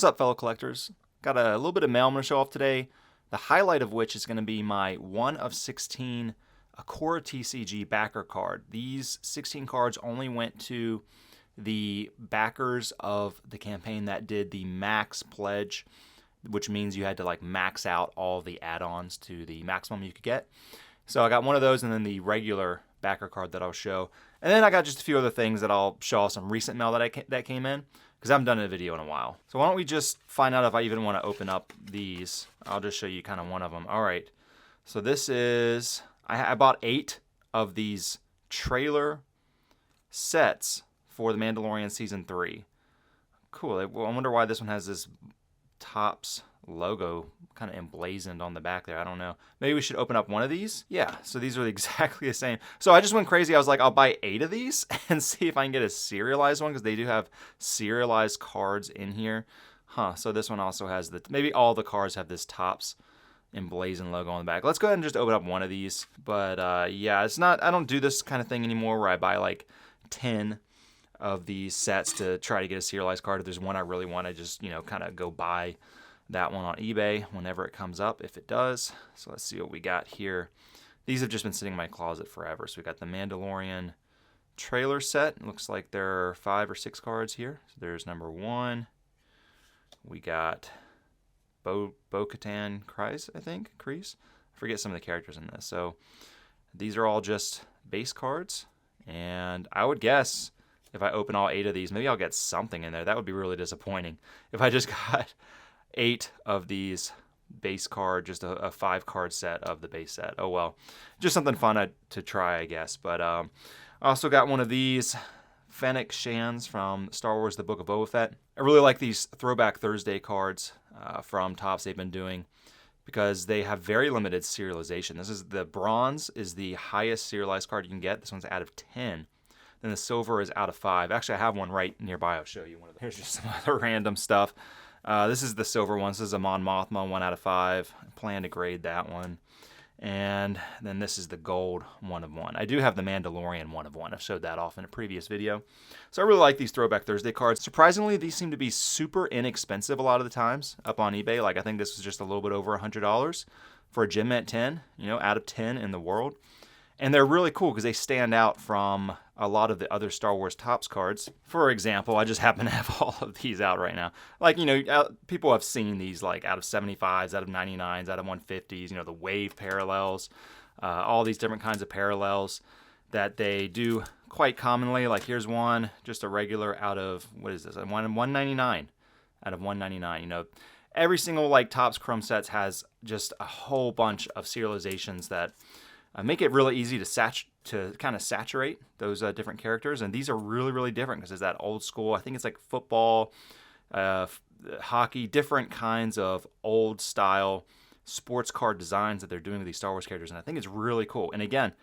up, fellow collectors? Got a little bit of mail I'm going to show off today, the highlight of which is going to be my 1 of 16 Akora TCG backer card. These 16 cards only went to the backers of the campaign that did the max pledge, which means you had to like max out all the add-ons to the maximum you could get. So I got one of those and then the regular backer card that I'll show. And then I got just a few other things that I'll show off, some recent mail that came in, because I haven't done a video in a while. So why don't we just find out if I even want to open up these. I'll just show you kind of one of them. All right, so this is, I bought 8 of these trailer sets for The Mandalorian Season 3. Cool. I wonder why this one has this Topps logo kind of emblazoned on the back there. I don't know. Maybe we should open up one of these. Yeah, so these are exactly the same. So I just went crazy. I was like, I'll buy 8 of these and see if I can get a serialized one, because they do have serialized cards in here. So this one also has maybe all the cards have this Topps emblazoned logo on the back. Let's go ahead and just open up one of these. But yeah, it's not, I don't do this kind of thing anymore where I buy like 10 of these sets to try to get a serialized card. If there's one I really want, I just, kind of go buy that one on eBay whenever it comes up, if it does. So let's see what we got here. These have just been sitting in my closet forever. So we got the Mandalorian trailer set. It looks like there are 5 or 6 cards here. So there's number 1. We got Bo-Katan Kryze, I think. Kryze? I forget some of the characters in this. So these are all just base cards. And I would guess if I open all 8 of these, maybe I'll get something in there. That would be really disappointing if I just got 8 of these base card, just a 5-card set of the base set. Oh well, just something fun to try, I guess. But I also got one of these Fennec Shans from Star Wars The Book of Boba Fett. I really like these Throwback Thursday cards from Topps they've been doing, because they have very limited serialization. This is the bronze is the highest serialized card you can get. This one's out of 10. Then the silver is out of 5. Actually, I have one right nearby. I'll show you one of them. Here's just some other random stuff. This is the silver one. This is a Mon Mothma, 1 out of 5. I plan to grade that one. And then this is the gold 1 of 1. I do have the Mandalorian 1 of 1. I've showed that off in a previous video. So I really like these Throwback Thursday cards. Surprisingly, these seem to be super inexpensive a lot of the times up on eBay. Like, I think this was just a little bit over $100 for a Gem Mint 10, out of 10 in the world. And they're really cool because they stand out from a lot of the other Star Wars Topps cards. For example, I just happen to have all of these out right now. Like, people have seen these like out of 75s, out of 99s, out of 150s, the wave parallels, all these different kinds of parallels that they do quite commonly. Like here's one, just a regular out of, what is this? 199 out of 199. Every single like Topps Chrome sets has just a whole bunch of serializations that make it really easy to kind of saturate those different characters. And these are really, really different because it's that old school, I think it's like football, hockey, different kinds of old style sports card designs that they're doing with these Star Wars characters. And I think it's really cool. And again,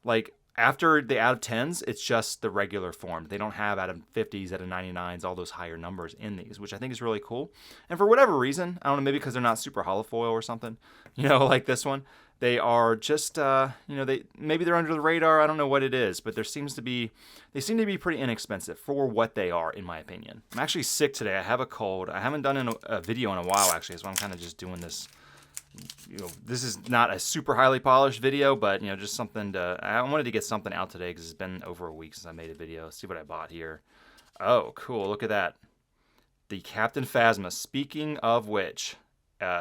like after the out of 10s, it's just the regular form. They don't have out of 50s, out of 99s, all those higher numbers in these, which I think is really cool. And for whatever reason, I don't know, maybe because they're not super hollow foil or something, like this one, they are just, maybe they're under the radar. I don't know what it is, but they seem to be pretty inexpensive for what they are, in my opinion. I'm actually sick today. I have a cold. I haven't done a video in a while, actually, so I'm kind of just doing this. This is not a super highly polished video, but, just something I wanted to get something out today because it's been over a week since I made a video. Let's see what I bought here. Oh, cool. Look at that. The Captain Phasma. Speaking of which,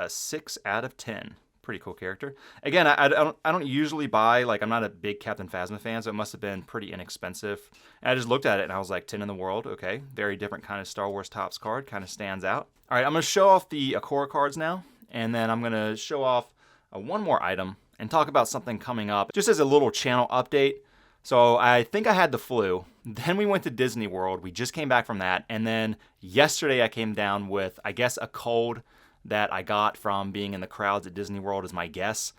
6 out of 10. Pretty cool character. Again, I don't usually buy, like, I'm not a big Captain Phasma fan, so it must have been pretty inexpensive. And I just looked at it and I was like, 10 in the world. Okay, very different kind of Star Wars Topps card. Kind of stands out. All right, I'm going to show off the Akora cards now. And then I'm going to show off one more item and talk about something coming up, just as a little channel update. So I think I had the flu. Then we went to Disney World. We just came back from that. And then yesterday I came down with, I guess, a cold that I got from being in the crowds at Disney World is my guess.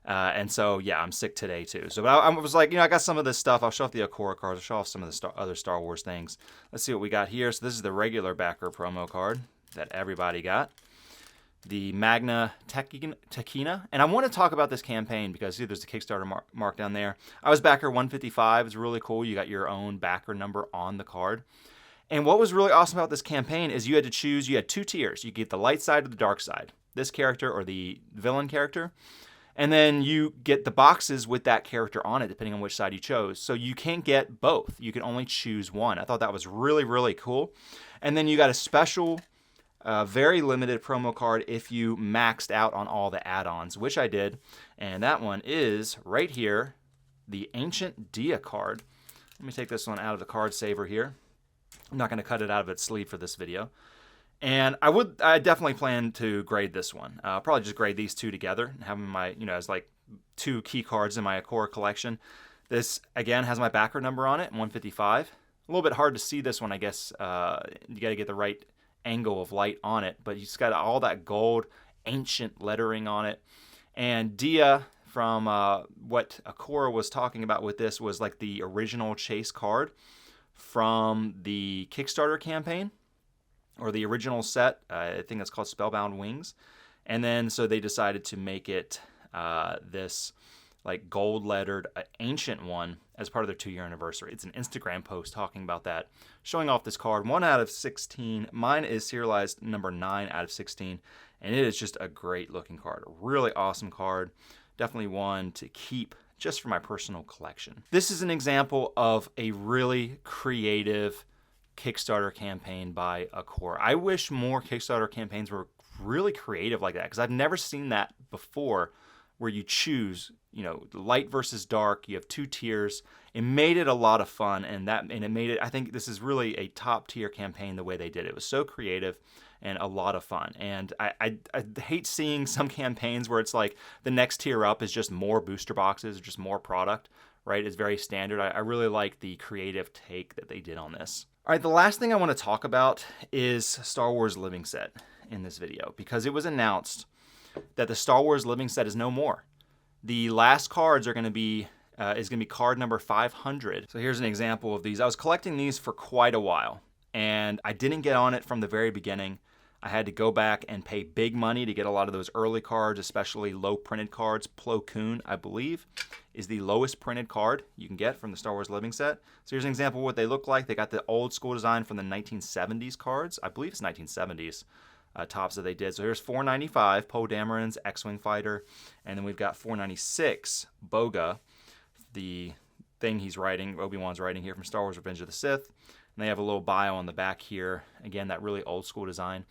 And so, yeah, I'm sick today too. So I was like, I got some of this stuff. I'll show off the Akora cards. I'll show off some of the other Star Wars things. Let's see what we got here. So this is the regular backer promo card that everybody got. The Magna Techina. And I want to talk about this campaign because, see, there's a Kickstarter mark down there. I was backer 155. It's really cool. You got your own backer number on the card. And what was really awesome about this campaign is you had to choose, you had 2 tiers. You get the light side or the dark side, this character or the villain character. And then you get the boxes with that character on it, depending on which side you chose. So you can't get both. You can only choose one. I thought that was really, really cool. And then you got a special, very limited promo card if you maxed out on all the add-ons, which I did. And that one is right here, the Ancient Dia card. Let me take this one out of the card saver here. I'm not going to cut it out of its sleeve for this video. And I definitely plan to grade this one. I'll probably just grade these 2 together and have them in my, as like 2 key cards in my Akora collection. This, again, has my backer number on it, 155. A little bit hard to see this one, I guess. You got to get the right angle of light on it. But it's got all that gold, ancient lettering on it. And Dia, from what Akora was talking about with this, was like the original chase card from the Kickstarter campaign, or the original set. I think it's called Spellbound Wings. And then so they decided to make it this like gold lettered ancient one as part of their 2-year anniversary. It's an Instagram post talking about that, showing off this card. 1 out of 16. Mine is serialized number 9 out of 16. And it is just a great looking card. A really awesome card. Definitely one to keep just for my personal collection. This is an example of a really creative Kickstarter campaign by Akora. I wish more Kickstarter campaigns were really creative like that, because I've never seen that before, where you choose, light versus dark. You have 2 tiers. It made it a lot of fun, and it made it, I think this is really a top tier campaign the way they did it. It was so creative and a lot of fun. And I hate seeing some campaigns where it's like the next tier up is just more booster boxes or just more product, right? It's very standard. I really like the creative take that they did on this. All right, the last thing I want to talk about is Star Wars Living Set in this video, because it was announced that the Star Wars Living Set is no more. The last cards are going to be card number 500. So here's an example of these. I was collecting these for quite a while, and I didn't get on it from the very beginning. I had to go back and pay big money to get a lot of those early cards, especially low printed cards. Plo Koon, I believe, is the lowest printed card you can get from the Star Wars Living Set. So here's an example of what they look like. They got the old school design from the 1970s cards. I believe it's 1970s tops that they did. So here's 495, Poe Dameron's X-Wing Fighter. And then we've got 496, Boga, the thing he's writing, Obi-Wan's writing here from Star Wars Revenge of the Sith. And they have a little bio on the back here. Again, that really old school design.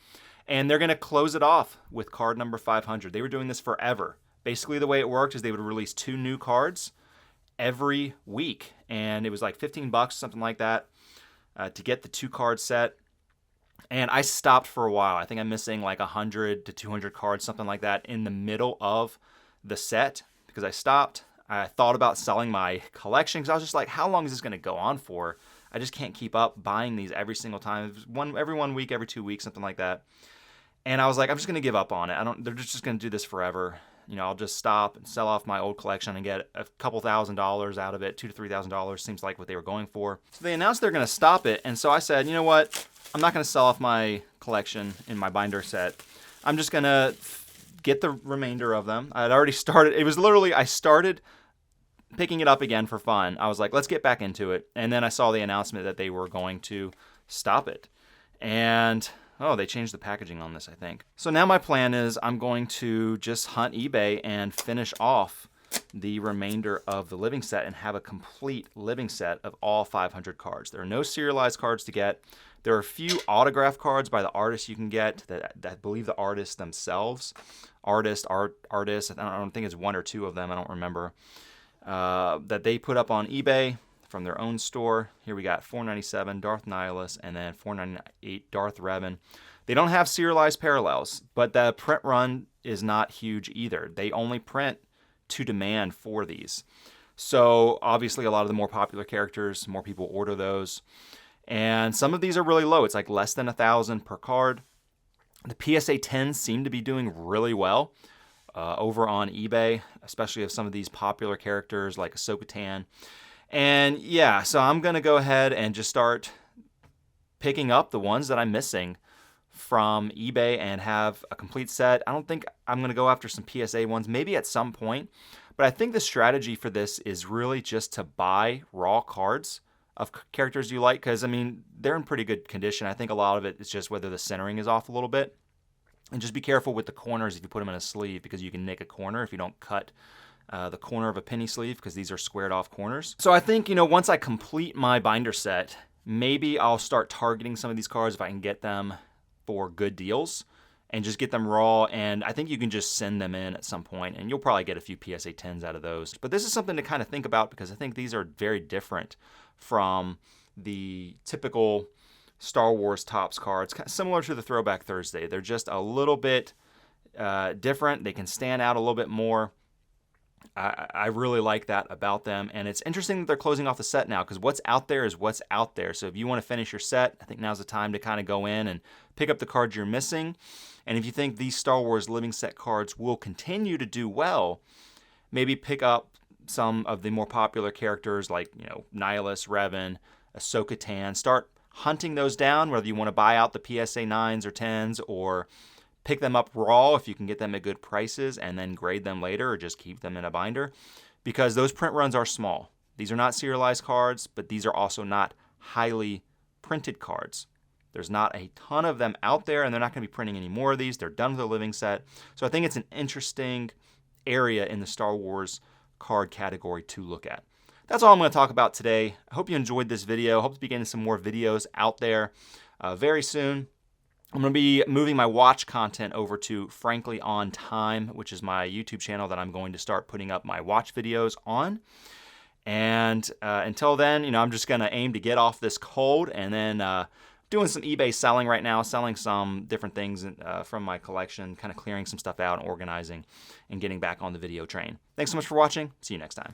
And they're going to close it off with card number 500. They were doing this forever. Basically, the way it worked is they would release 2 new cards every week. And it was like $15, something like that, to get the 2-card set. And I stopped for a while. I think I'm missing like 100 to 200 cards, something like that, in the middle of the set, because I stopped. I thought about selling my collection because I was just like, how long is this going to go on for? I just can't keep up buying these every single time. Every 1 week, every 2 weeks, something like that. And I was like, I'm just going to give up on it. They're just going to do this forever. I'll just stop and sell off my old collection and get a couple $1,000s out of it. $2,000 to $3,000 seems like what they were going for. So they announced they're going to stop it. And so I said, you know what? I'm not going to sell off my collection in my binder set. I'm just going to get the remainder of them. I had already started. It was literally, I started picking it up again for fun. I was like, let's get back into it. And then I saw the announcement that they were going to stop it. And they changed the packaging on this, I think. So now my plan is I'm going to just hunt eBay and finish off the remainder of the living set and have a complete living set of all 500 cards. There are no serialized cards to get. There are a few autograph cards by the artists you can get that I believe the artists themselves. Artists, I don't think it's 1 or 2 of them, I don't remember. That they put up on eBay from their own store. Here we got 497 Darth Nihilus and then 498 Darth Revan. They don't have serialized parallels, but the print run is not huge either. They only print to demand for these. So obviously a lot of the more popular characters, more people order those. And some of these are really low. It's like less than 1,000 per card. The PSA 10s seem to be doing really well over on eBay, especially of some of these popular characters like Ahsoka Tano. And yeah, so I'm going to go ahead and just start picking up the ones that I'm missing from eBay and have a complete set. I don't think I'm going to go after some PSA ones, maybe at some point. But I think the strategy for this is really just to buy raw cards of characters you like, because I mean, they're in pretty good condition. I think a lot of it is just whether the centering is off a little bit. And just be careful with the corners if you put them in a sleeve, because you can nick a corner if you don't cut the corner of a penny sleeve, because these are squared off corners. So I think, once I complete my binder set, maybe I'll start targeting some of these cards if I can get them for good deals and just get them raw. And I think you can just send them in at some point, and you'll probably get a few PSA 10s out of those. But this is something to kind of think about, because I think these are very different from the typical Star Wars Topps cards, kind of similar to the Throwback Thursday. They're just a little bit different. They can stand out a little bit more. I really like that about them, and it's interesting that they're closing off the set now, because what's out there is what's out there. So if you want to finish your set, I think now's the time to kind of go in and pick up the cards you're missing. And if you think these Star Wars Living Set cards will continue to do well, maybe pick up some of the more popular characters like, Nihilus, Revan, Ahsoka Tano. Start hunting those down, whether you want to buy out the PSA 9s or 10s, or pick them up raw if you can get them at good prices, and then grade them later, or just keep them in a binder, because those print runs are small. These are not serialized cards, but these are also not highly printed cards. There's not a ton of them out there, and they're not going to be printing any more of these. They're done with the living set. So I think it's an interesting area in the Star Wars card category to look at. That's all I'm going to talk about today. I hope you enjoyed this video. I hope to be getting some more videos out there very soon. I'm going to be moving my watch content over to Frankly On Time, which is my YouTube channel that I'm going to start putting up my watch videos on. And until then, I'm just going to aim to get off this cold, and then doing some eBay selling right now, selling some different things from my collection, kind of clearing some stuff out and organizing and getting back on the video train. Thanks so much for watching. See you next time.